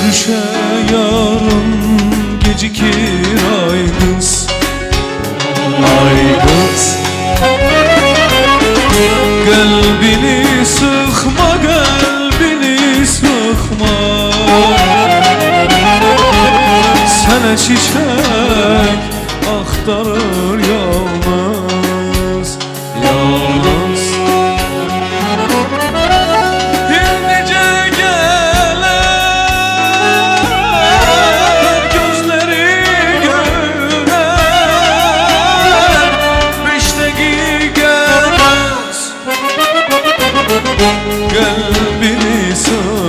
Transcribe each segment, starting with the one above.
Görüşe yarın gecikir ay kız, ay kız. Kalbini sıkma, kalbini sıkma. Sana çiçek aktarır yalnız, yalnız. İndice gelir gözleri güler, beşteki gelmez. Kalbini sıkma.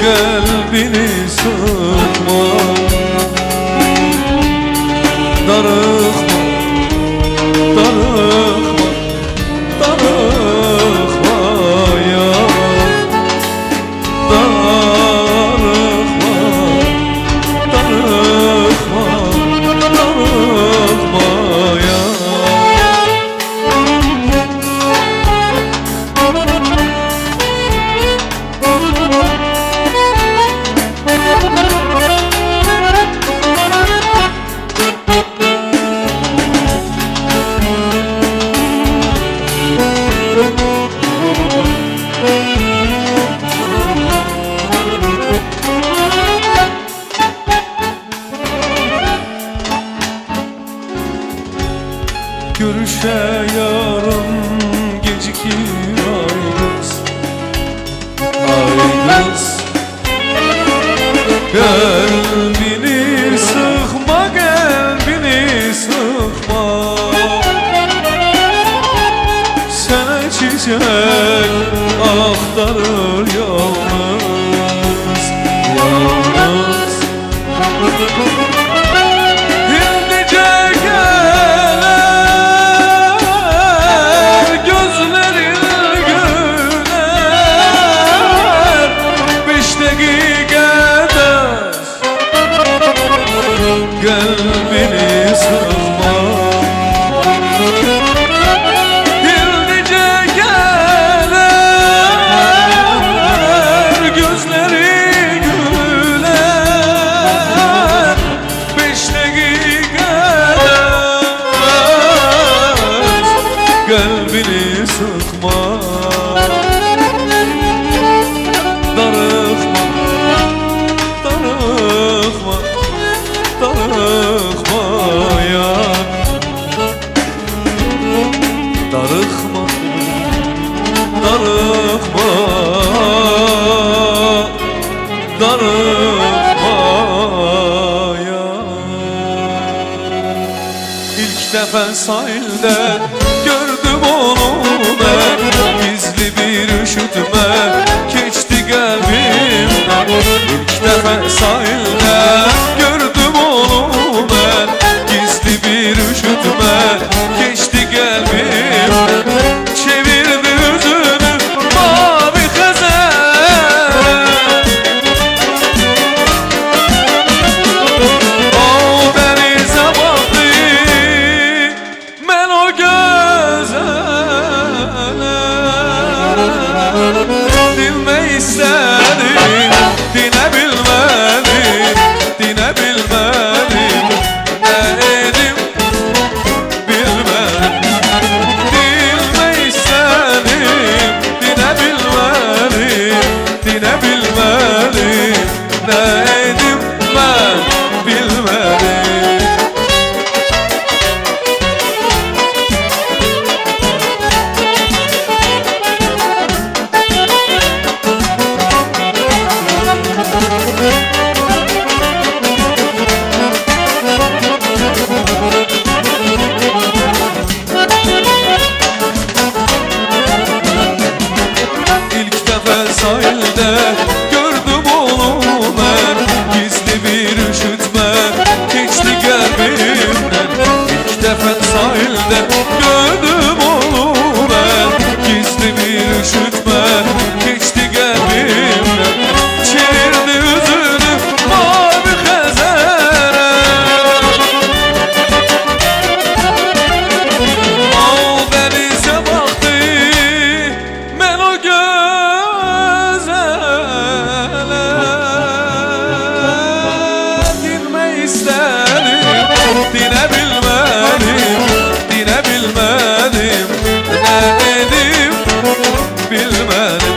Kalbini sıkma, darıkma, darıkma, darıkma ya, darıkma, darıkma, darıkma ya. Görüşe yarın gecikir ay kız, ay kız. Kalbini sıkma, kalbini sıkma. Sana çiçek aktarır yalnız, yalnız. Kalbini sıkma. Hildice gelir gözleri güler, beşteki gelmez. Kalbini sıkma, darıkma, darıkma, darıkma ya, darıkma, darıkma, darıkma ya. İlk defa sahilde gördüm onu ben, gizli bir üşütme geçti kalbimden. İlk defa sahilde gördüm onu ben, gizli bir üşütme geçti kalbimden. Çevirdi yüzünü mavi kızar, o denize baktı, ben o gözele dinme istedim, dinebilmedim, dinebilmedim. Ne edim bilmem, dinme istedim, dinebilmedim, dinebilmedim. Ne edim ben bilmedim. Üşütme geçti kalbimden. bilmedim